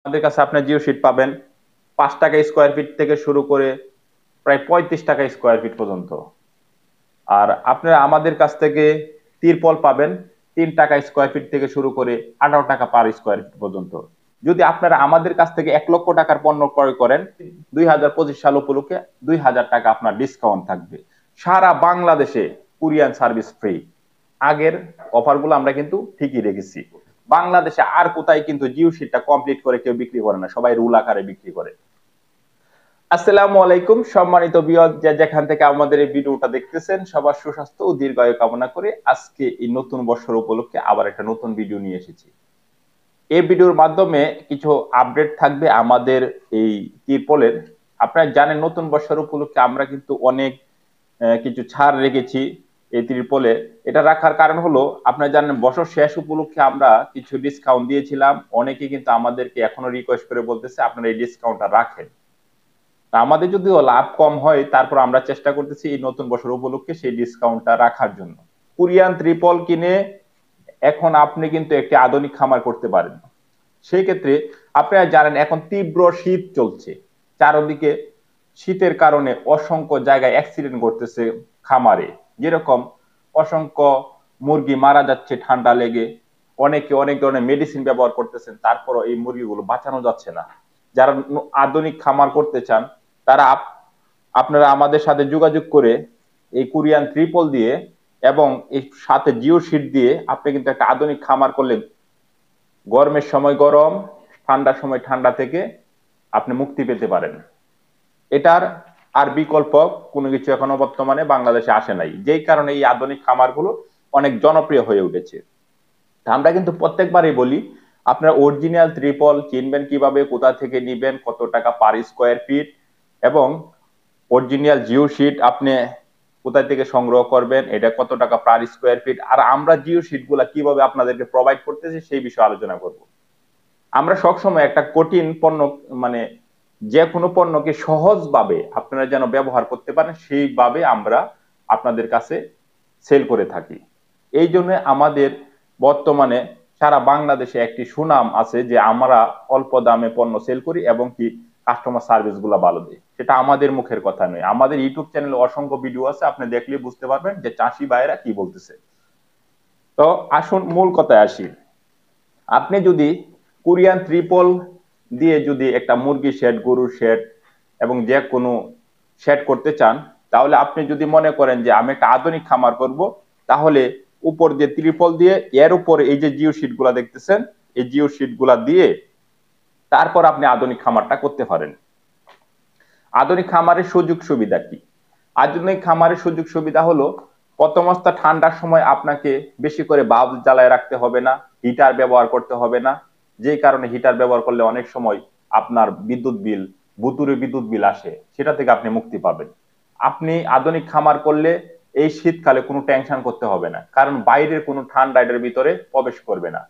আমাদের কাছে আপনি জিও শিট পাবেন 5 টাকা স্কোয়ার ফিট থেকে শুরু করে প্রায় 35 টাকা স্কোয়ার ফিট পর্যন্ত। আর আপনারা আমাদের কাছ থেকে তিরপল পাবেন 3 টাকা স্কোয়ার ফিট থেকে শুরু করে 18 টাকা পার স্কোয়ার ফিট পর্যন্ত। যদি আপনারা আমাদের কাছ থেকে 1 লক্ষ টাকার পণ্য ক্রয় করেন, 2025 সাল উপলক্ষে 2000 টাকা আপনার ডিসকাউন্ট থাকবে। সারা বাংলাদেশে কুরিয়ান সার্ভিস ফ্রি। আগের অফার গুলো আমরা কিন্তু ঠিকই রেখেছি। বাংলাদেশে আর কোথায় কিন্তু জিও শিটটা কমপ্লিট করে কেউ বিক্রি করে না, সবাই রুল আকারে বিক্রি করে। আসসালামু আলাইকুম সম্মানিত ভিউয়ার, যে যেখান থেকে আমাদের এই ভিডিওটা দেখতেছেন, সবার সুস্বাস্থ্য ও দীর্ঘায়ু কামনা করে আজকে এই নতুন বছর উপলক্ষে আবার একটা নতুন ভিডিও নিয়ে এসেছি। এই ভিডিওর মাধ্যমে কিছু আপডেট থাকবে আমাদের এই তিরপলের। আপনারা জানেন নতুন বছর উপলক্ষে আমরা কিন্তু অনেক কিছু ছাড় রেখেছি এই ত্রিপলে। এটা রাখার কারণ হলো, আপনারা জানেন বছর শেষ উপলক্ষে আমরা কিছু ডিসকাউন্ট দিয়েছিলাম। অনেকে কিন্তু আমাদেরকে এখনো রিকোয়েস্ট করে বলতেছে আপনারা এই ডিসকাউন্টটা রাখেন। আমাদের যদিও লাভ কম হয়, তারপর আমরা চেষ্টা করতেছি এই নতুন বছর উপলক্ষে সেই ডিসকাউন্টটা রাখার জন্য। কোরিয়ান ত্রিপল কিনে এখন আপনি কিন্তু একটি আধুনিক খামার করতে পারেন। সেই ক্ষেত্রে আপনারা জানেন এখন তীব্র শীত চলছে, চারদিকে শীতের কারণে অসংখ্য জায়গায় অ্যাক্সিডেন্ট ঘটতেছে খামারে। যেরকম অসংখ্য মুরগি মারা যাচ্ছে ঠান্ডা লেগে, অনেকে অনেক ধরনের মেডিসিন ব্যবহার করতেছেন, তারপরও এই মুরগিগুলো বাঁচানো যাচ্ছে না। যারা আধুনিক খামার করতে চান তারা আপনারা আমাদের সাথে যোগাযোগ করে এই কোরিয়ান ত্রিপল দিয়ে এবং এই সাথে জিও শিট দিয়ে আপনি কিন্তু একটা আধুনিক খামার করলে গরমের সময় গরম, ঠান্ডার সময় ঠান্ডা থেকে আপনি মুক্তি পেতে পারেন। এটার আর বিকল্প কোনো কিছু এখনো বর্তমানে বাংলাদেশে আসে নাই, যেই কারণে এই আধুনিক খামারগুলো অনেক জনপ্রিয় হয়ে উঠেছে। আমরা কিন্তু প্রত্যেকবারই বলি আপনারা অরিজিনাল ত্রিপল কিনবেন কিভাবে, কোথা থেকে নিবেন, কত টাকা পার স্কোয়ার ফিট, এবং অরিজিনাল জিও শিট আপনি কোথা থেকে সংগ্রহ করবেন, এটা কত টাকা পার স্কোয়ার ফিট, আর আমরা জিও শিট গুলা কিভাবে আপনাদেরকে প্রোভাইড করতেছি সেই বিষয়ে আলোচনা করব। আমরা সবসময় একটা কঠিন পণ্য, মানে যে কোনো পণ্যকে সহজভাবে আপনারা যেন ব্যবহার করতে পারেন সেইভাবে আমরা আপনাদের কাছে সেল করে থাকি। এই জন্য আমাদের বর্তমানে সারা বাংলাদেশে একটি সুনাম আছে যে আমরা অল্প দামে পণ্য সেল করি এবং কি কাস্টমার সার্ভিস গুলা ভালো দিই। সেটা আমাদের মুখের কথা নয়, আমাদের ইউটিউব চ্যানেলে অসংখ্য ভিডিও আছে, আপনি দেখলে বুঝতে পারবেন যে চাষি ভাইয়েরা কি বলতেছে। তো আসুন মূল কথায় আসি। আপনি যদি কোরিয়ান ত্রিপল দিয়ে যদি একটা মুরগি শেড, গরুর শেড এবং যে কোনো শেড করতে চান, তাহলে আপনি যদি মনে করেন যে আমি একটা আধুনিক খামার করব, তাহলে উপর যে ত্রিপল দিয়ে এর উপরে এই যে জিও শিট গুলা দেখতেছেন, এই জিও শিট গুলা দিয়ে তারপর আপনি আধুনিক খামারটা করতে পারেন। আধুনিক খামারের সুযোগ সুবিধা কি? আধুনিক খামারের সুযোগ সুবিধা হলো, প্রথম অবস্থা ঠান্ডার সময় আপনাকে বেশি করে বাল্ব জ্বালায় রাখতে হবে না, হিটার ব্যবহার করতে হবে না। যে কারণে হিটার ব্যবহার করলে অনেক সময় আপনার বিদ্যুৎ বিল, ভুতুরে বিদ্যুৎ বিল আসে, সেটা থেকে আপনি মুক্তি পাবেন। আপনি আধুনিক খামার করলে এই শীতকালে কোনো টেনশন করতে হবে না, কারণ বাইরের কোনো ঠান্ডা এটার ভিতরে প্রবেশ করবে না।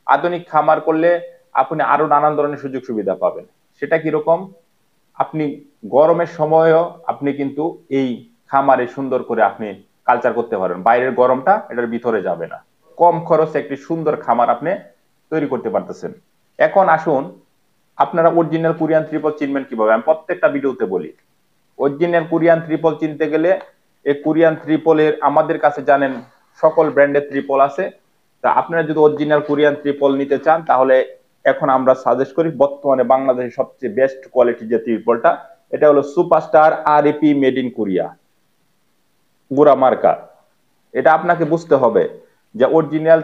আধুনিক খামার করলে আপনি আরো নানান ধরনের সুযোগ সুবিধা পাবেন। সেটা কিরকম? আপনি গরমের সময়ও আপনি কিন্তু এই খামারে সুন্দর করে আপনি কালচার করতে পারেন, বাইরের গরমটা এটার ভিতরে যাবে না। কম খরচে একটি সুন্দর খামার আপনি তৈরি করতে পারতেছেন। এখন আসুন, আপনারা অরিজিনাল কোরিয়ান ত্রিপল চিনবেন কিভাবে, আমি প্রত্যেকটা ভিডিওতে বলি। অরিজিনাল কোরিয়ান ত্রিপল চিনতে গেলে এই কোরিয়ান ত্রিপলের আমাদের কাছে জানেন সকল ব্র্যান্ডের ত্রিপল আছে। তা আপনারা যদি অরিজিনাল কোরিয়ান ত্রিপল নিতে চান, তাহলে এখন আমরা সাজেস্ট করি বর্তমানে বাংলাদেশের সবচেয়ে বেস্ট কোয়ালিটির যে ত্রিপলটা, এটা হলো সুপারস্টার আরইপি মেড ইন কোরিয়া, গুড়া মার্কা। এটা আপনাকে বুঝতে হবে যে অরিজিনাল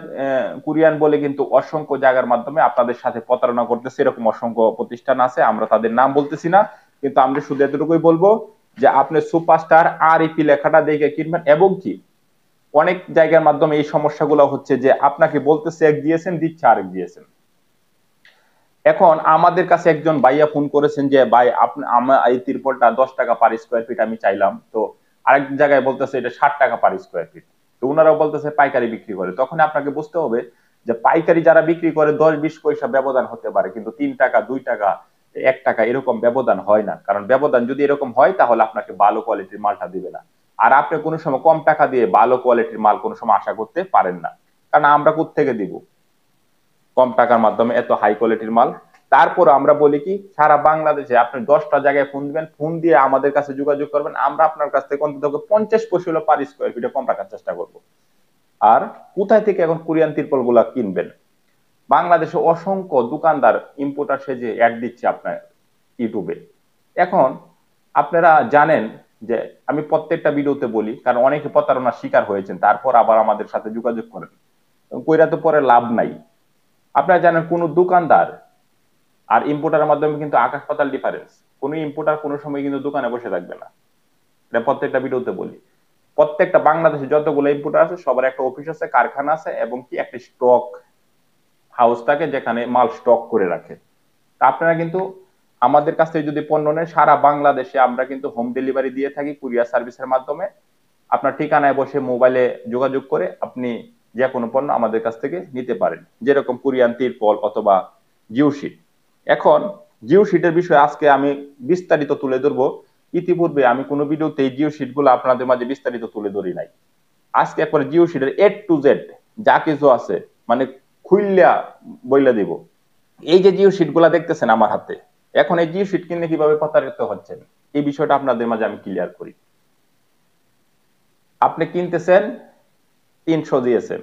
কোরিয়ান বলে কিন্তু অসংখ্য জায়গার মাধ্যমে আপনাদের সাথে প্রতারণা করতেছে, এরকম অসংখ্য প্রতিষ্ঠান আছে, আমরা তাদের নাম বলতেছি না, কিন্তু আমরা শুধু এতটুকুই বলবো যে আপনি সুপারস্টার আরইপি লেখাটা দেখে কিনবেন। এবং কি অনেক জায়গার মাধ্যমে এই সমস্যাগুলো হচ্ছে যে আপনাকে বলতেছে এক দিয়েছেন, দিচ্ছে আরেক দিয়েছেন। এখন আমাদের কাছে একজন ভাইয়া ফোন করেছেন যে ভাই আপনি আমার এই তিরপলটা 10 টাকা পার স্কোয়ার ফিট আমি চাইলাম, তো আরেক জায়গায় বলতেছে এটা 60 টাকা পার স্কোয়ার ফিট। তো ওনারাও বলতেছে পাইকারি বিক্রি করে। তখন আপনাকে বুঝতে হবে যে পাইকারি যারা বিক্রি করে 10-20 পয়সা ব্যবধান হতে পারে, কিন্তু 3 টাকা, 2 টাকা, 1 টাকা এরকম ব্যবধান হয় না। কারণ ব্যবধান যদি এরকম হয় তাহলে আপনাকে ভালো কোয়ালিটির মালটা দিবে না। আর আপনি কোনো সময় কম টাকা দিয়ে ভালো কোয়ালিটির মাল কোনো সময় আশা করতে পারেন না, কারণ আমরা কোত্থেকে দিব কম টাকার মাধ্যমে এত হাই কোয়ালিটির মাল। তারপর আমরা বলি কি সারা বাংলাদেশে আপনি 10টা জায়গায় ফোন দিবেন, ফোন দিয়ে আমাদের কাছে যোগাযোগ করবেন, আমরা আপনার কাছ থেকে অন্তত 50 পয়সা হলো পার স্কোয়ার ফিটে কম রাখার চেষ্টা করব। আর কোথায় থেকে এখন কোরিয়ান তিরপল গুলা কিনবেন? বাংলাদেশে অসংখ্য দোকানদার ইম্পোর্টার সেজে অ্যাড দিচ্ছে আপনার ইউটিউবে। এখন আপনারা জানেন যে আমি প্রত্যেকটা ভিডিওতে বলি, কারণ অনেকে প্রতারণার শিকার হয়েছেন, তারপর আবার আমাদের সাথে যোগাযোগ করেন, কইরা তো পরে লাভ নাই। আপনারা জানেন কোন দোকানদার আর ইম্পোর্টারের মাধ্যমে কিন্তু আকাশ পাতাল ডিফারেন্স। কোন ইম্পোর্টার কোনো সময় কিন্তু দোকানে বসে থাকবে না, এটা প্রত্যেকটা ভিডিওতে বলি। প্রত্যেকটা বাংলাদেশে যতগুলো ইম্পোর্টার আছে সবার একটা অফিস আছে, কারখানা আছে, এবং কি একটা স্টক হাউস থাকে যেখানে মাল স্টক করে রাখে। তা আপনারা কিন্তু আমাদের কাছ থেকে যদি পণ্য নেন, সারা বাংলাদেশে আমরা কিন্তু হোম ডেলিভারি দিয়ে থাকি কুরিয়ার সার্ভিসের মাধ্যমে। আপনার ঠিকানায় বসে মোবাইলে যোগাযোগ করে আপনি যে কোনো পণ্য আমাদের কাছ থেকে নিতে পারেন, যেরকম কোরিয়ান তিরপল অথবা জিও শিট। এখন জিও শিটের বিষয়ে আজকে আমি বিস্তারিত তুলে ধরবো। ইতিপূর্বে আমি কোনো ভিডিওতে এই জিও শিট গুলো আপনাদের মাঝে বিস্তারিত তুলে ধরি নাই। আজকে একবারে জিও শিটের A to Z যা কিছু আছে মানে খুইল্লা বইলা দিব। এই যে জিও শিট গুলা দেখতেছেন আমার হাতে, এখন এই জিও শিট কিনে কিভাবে প্রতারিত হচ্ছেন এই বিষয়টা আপনাদের মাঝে আমি ক্লিয়ার করি। আপনি কিনতেছেন 300 জিএসএম,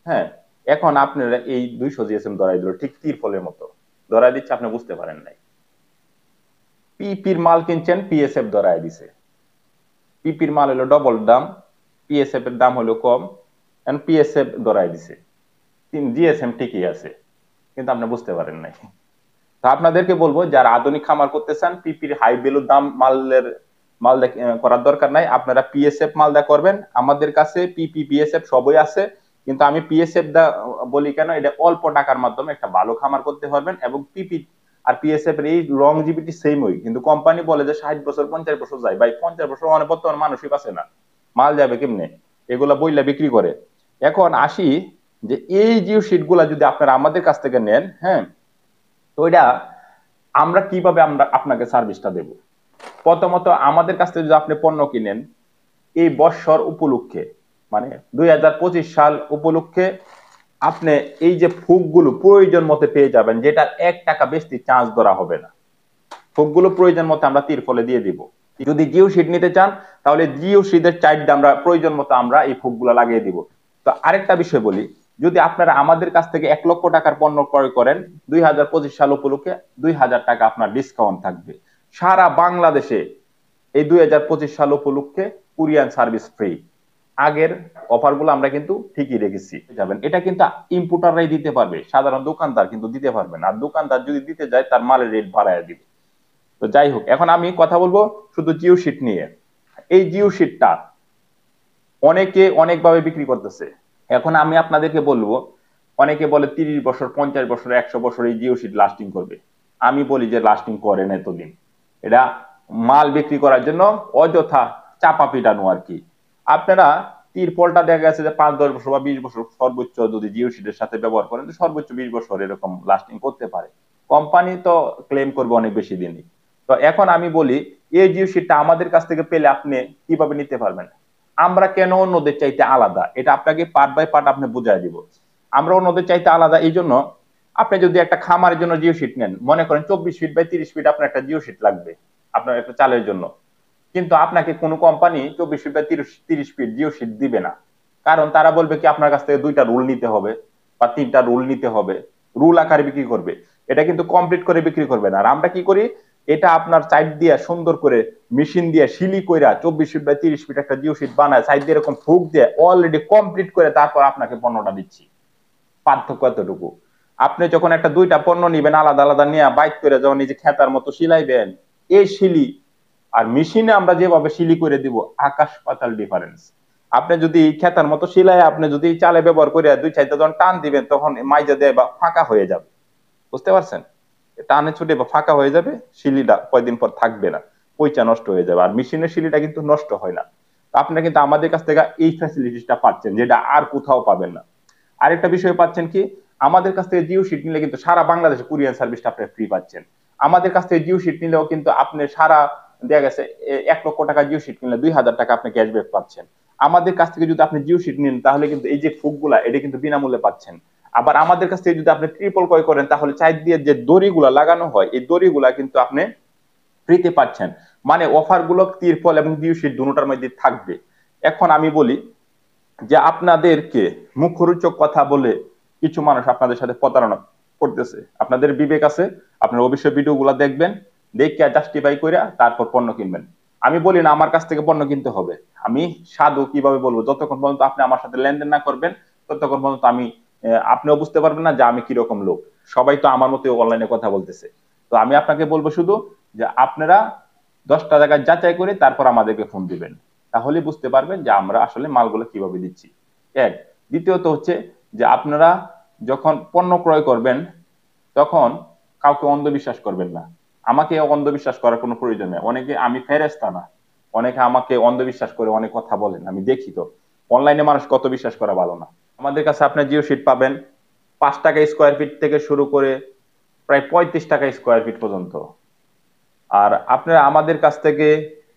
হ্যাঁ, এখন আপনারা এই 200 জিএসএম ধরাই দিল, ঠিক তিরপলের মতো ধরাই দিচ্ছে, আপনি বুঝতে পারেন নাই। পিপির মাল কিনছেন, পিএসএফ ধরাই দিছে। পিপির মাল হলো ডবল দাম, পিএসএফ এর দাম হলো কম, এন্ড পিএসএফ ধরাই দিছে। জিএসএম ঠিকই আছে, কিন্তু আপনি বুঝতে পারেন নাই। তো আপনাদেরকে বলবো যারা আধুনিক খামার করতে চান, পিপির হাই ভ্যালু দাম মাল করার দরকার নাই, আপনারা পিএসএফ মালদা করবেন। আমাদের কাছে পিপি পিএসএফ সবই আছে, কিন্তু আমি পিএসএফ দা বলি কেন, এটা অল্প টাকার মাধ্যমে একটা ভালো খামার করতে পারবেন। এবং পিপি আর পিএসএফ এর এই লংজিভিটি সেম হয়, কিন্তু কোম্পানি বলে যে 60 বছর 50 বছর যায়। ভাই 50 বছর মানে বর্তমান মানুষই পাচ্ছে না, মাল যাবে কেমনে? এগুলা বইলা বিক্রি করে। এখন আসি যে এই জিও শিট গুলা যদি আপনারা আমাদের কাছ থেকে নেন, হ্যাঁ, তো এটা আমরা কিভাবে আমরা আপনাকে সার্ভিসটা দেব। প্রথমত আমাদের কাছ থেকে যদি আপনি পণ্য কিনেন এই বৎসর উপলক্ষে, মানে 2025 সাল উপলক্ষে, আপনি এই যে ফুকগুলো প্রয়োজন মতো পেয়ে যাবেন, যেটা 1 টাকা বেশি চার্জ ধরা হবে না। ফুকগুলো প্রয়োজন মতো আমরা তিরপলে দিয়ে দিব। যদি জিও শিট নিতে চান তাহলে জিও শিটের চাইড আমরা প্রয়োজন মতো আমরা এই ফুকগুলো লাগিয়ে দিব। তো আরেকটা বিষয় বলি, যদি আপনারা আমাদের কাছ থেকে 1 লক্ষ টাকার পণ্য ক্রয় করেন 2025 সাল উপলক্ষে 2000 টাকা আপনার ডিসকাউন্ট থাকবে সারা বাংলাদেশে। এই 2025 সাল উপলক্ষে কুরিয়ান সার্ভিস ফ্রি। আগের অফার গুলো আমরা কিন্তু ঠিকই রেখেছি যাবেন। এটা কিন্তু ইম্পোর্টাররাই দিতে পারবে, সাধারণ দোকানদার কিন্তু দিতে পারবে না। আর দোকানদার যদি দিতে যায় তার মালের রেট বাড়ায় দিবে। তো যাই হোক, এখন আমি কথা বলবো শুধু জিও শিট নিয়ে। এই জিও শিটটা অনেকে অনেকভাবে বিক্রি করতেছে। এখন আমি আপনাদেরকে বলবো, অনেকে বলে 30 বছর 50 বছর 100 বছর এই জিও শিট লাস্টিং করবে। আমি বলি যে লাস্টিং করে না এতদিন। এটা মাল বিক্রি করার জন্য অযথা চাপা পিটানো আর কি। আপনারা তিরপলটা দেখা গেছে যে 5-10 বছর বা 20 বছর সর্বোচ্চ যদি জিও শিটের সাথে ব্যবহার করেন, তো সর্বোচ্চ 20 বছর এরকম লাস্টিং করতে পারে। কোম্পানি তো ক্লেম করবে অনেক বেশি দিনই। তো এখন আমি বলি এই জিও শিটটা আমাদের কাছ থেকে পেলে আপনি কিভাবে নিতে পারবেন। আমরা কেন অন্যদের চাইতে আলাদা এটা আপনাকে পার্ট বাই পার্ট আপনি বুঝাই দিব। আমরা অন্যদের চাইতে আলাদা এই জন্য, আপনি যদি একটা খামারের জন্য জিও শিট নেন, মনে করেন 24 ফিট বাই 30 ফিট আপনার একটা জিও শিট লাগবে আপনার একটা চালের জন্য, কিন্তু আপনাকে কোনো company 24 feet by 30 feet geo sheet দিবে না। কারণ তারা বলবে কি আপনার কাছ থেকে 2টা রুল নিতে হবে বা 3টা রুল নিতে হবে, রুল আকারে বিক্রি করবে। এটা কিন্তু কমপ্লিট করে বিক্রি করবে না। আর আমরা কি করি, এটা আপনার সাইড দিয়ে সুন্দর করে মেশিন দিয়ে শিলি কইরা 24 ফিট বাই 30 ফিট একটা জিও শিট বানায় সাইড দিয়ে এরকম ফুক দিয়ে অলরেডি কমপ্লিট করে তারপর আপনাকে পণ্যটা দিচ্ছি। পার্থক্য এতটুকু। আপনি যখন একটা 2টা পণ্য নিবেন আলাদা আলাদা নিয়ে বাইক করে যখন নিজে খেতার মতো শিলাইবেন, এই শিলি আর মেশিনে আমরা যেভাবে শিলি করে দিব আকাশ পাতাল ডিফারেন্স। আপনি যদি খেতার মতো শিলাই আপনি যদি চালে ব্যবহার করে 2 সাইডে যখন টান দিবেন তখন মাইজা দেয় বা ফাঁকা হয়ে যাবে, বুঝতে পারছেন? টানে ছুটে বা ফাঁকা হয়ে যাবে, শিলিটা কয়েকদিন পর থাকবে না, পয়সা নষ্ট হয়ে যাবে। আর মেশিনের শিলিটা কিন্তু নষ্ট হয় না। আপনারা কিন্তু আমাদের কাছ থেকে এই ফ্যাসিলিটিসটা পাচ্ছেন, যেটা আর কোথাও পাবেন না। আরেকটা বিষয় পাচ্ছেন কি, আমাদের কাছ থেকে জিও শিট নিলে কিন্তু সারা বাংলাদেশে কুরিয়ার সার্ভিসটা আপনি ফ্রি পাচ্ছেন। আমাদের কাছ থেকে জিও শিট নিলেও কিন্তু আপনি সারা দেখা গেছে 1 লক্ষ টাকা জিও শিট কিনলে 2000 টাকা আপনি ক্যাশব্যাক পাচ্ছেন। আমাদের কাছ থেকে যদি আপনি জিও শিট নিন তাহলে কিন্তু এই যে ফুকগুলা এটা কিন্তু বিনামূল্যে পাচ্ছেন। আবার আমাদের কাছ থেকে যদি আপনি ট্রিপল ক্রয় করেন তাহলে চার দিয়ে যে দড়িগুলা লাগানো হয় এই দড়িগুলা কিন্তু আপনি ফ্রিতে পাচ্ছেন। মানে অফার গুলো তিরপল এবং জিও শিট দুটোটার মধ্যে থাকবে। এখন আমি বলি যে আপনাদেরকে মুখরোচক কথা বলে কিছু মানুষ আপনাদের সাথে প্রতারণা করতেছে। আপনাদের বিবেক আছে, আপনার অবশ্যই ভিডিওগুলো দেখবেন, দেখে জাস্টিফাই করে তারপর পণ্য কিনবেন। আমি বলি না আমার কাছ থেকে পণ্য কিনতে হবে, আমি সাধু কিভাবে বলবো, যতক্ষণ পর্যন্ত আপনি আমার সাথে লেনদেন না করবেন ততক্ষণ পর্যন্ত আমি আপনিও বুঝতে পারবেন না যে আমি কিরকম লোক। সবাই তো আমার মতো অনলাইনে কথা বলতেছে। তো আমি আপনাকে বলবো শুধু যে আপনারা 10টা জায়গায় যাচাই করে তারপর আমাদেরকে ফোন দিবেন, তাহলে বুঝতে পারবেন যে আমরা আসলে মালগুলো কিভাবে দিচ্ছি। এক, দ্বিতীয়ত হচ্ছে যে আপনারা যখন পণ্য ক্রয় করবেন তখন কাউকে অন্ধবিশ্বাস করবেন না। আমাকে অন্ধবিশ্বাস করার কোনো প্রয়োজন নেই। অনেকে, আমি ফেরেশতা না, অনেকে আমাকে অন্ধবিশ্বাস করে অনেক কথা বলেন, আমি দেখি তো। অনলাইনে মানুষ কত বিশ্বাস করা ভালো না। আমাদের কাছে আপনার জিও শিট পাবেন 5 টাকা স্কোয়ার ফিট থেকে শুরু করে প্রায় 35 টাকা স্কোয়ার ফিট পর্যন্ত। আর আপনারা আমাদের কাছ থেকে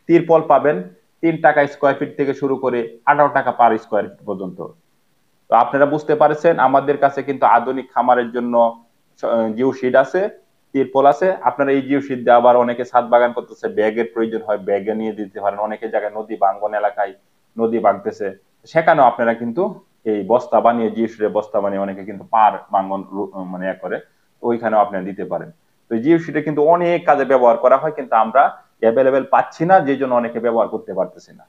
তিরপল পাবেন 3 টাকা স্কোয়ার ফিট থেকে শুরু করে 18 টাকা পার স্কোয়ার ফিট পর্যন্ত। তো আপনারা বুঝতে পারছেন আমাদের কাছে কিন্তু আধুনিক খামারের জন্য জিও শিট আছে, তিরপল আছে। আপনারা এই জিও শিট দিয়ে আবার অনেকে ছাদ বাগান করতেছে, ব্যাগের প্রয়োজন হয় ব্যাগে নিয়ে দিতে পারেন। অনেকের জায়গায় নদী ভাঙ্গন এলাকায় নদী ভাঙতেছে, সেখানেও আপনারা কিন্তু এই বস্তা বানিয়ে, জিও শিটের বস্তা বানিয়ে অনেকে কিন্তু পার ভাঙ্গন মানে করে, ওইখানেও আপনারা দিতে পারেন। তো জিও শিটে কিন্তু অনেক কাজে ব্যবহার করা হয়, কিন্তু আমরা অ্যাভেলেবেল পাচ্ছি না, যে জন্য অনেকে ব্যবহার করতে পারতেছি না।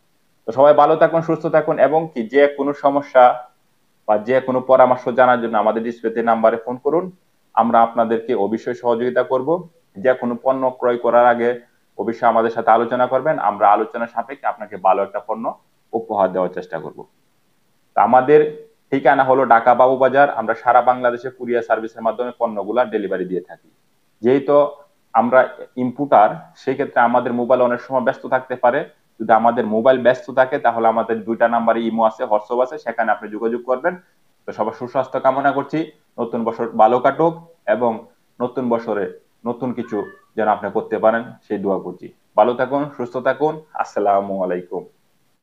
তো সবাই ভালো থাকুন, সুস্থ থাকুন, এবং কি যে কোনো সমস্যা বা যে কোনো পরামর্শ জানার জন্য আমাদের ডিসপ্লেতে নাম্বারে ফোন করুন। আমরা আপনাদেরকে অবশ্যই সহযোগিতা করব। যে কোনো পণ্য ক্রয় করার আগে অবশ্যই আমাদের সাথে আলোচনা করবেন, আমরা আলোচনা সাপেক্ষে আপনাকে ভালো একটা পণ্য উপহার দেওয়ার চেষ্টা করব। আমাদের ঠিকানা হলো ঢাকা বাবুবাজার। আমরা সারা বাংলাদেশে কুরিয়ার সার্ভিসের মাধ্যমে পণ্যগুলা ডেলিভারি দিয়ে থাকি। যেহেতু আমরা ইম্পোর্টার, সেই ক্ষেত্রে আমাদের মোবাইল অনেক সময় ব্যস্ত থাকতে পারে। যদি আমাদের মোবাইল ব্যস্ত থাকে তাহলে আমাদের 2টা নাম্বারে ইমো আছে, হোয়াটসঅ্যাপ আছে, সেখানে আপনি যোগাযোগ করবেন। তো সবার সুস্বাস্থ্য কামনা করছি, নতুন বছর ভালো কাটুক, এবং নতুন বছরে নতুন কিছু যেন আপনি করতে পারেন সেই দোয়া করছি। ভালো থাকুন, সুস্থ থাকুন। আসসালামু আলাইকুম।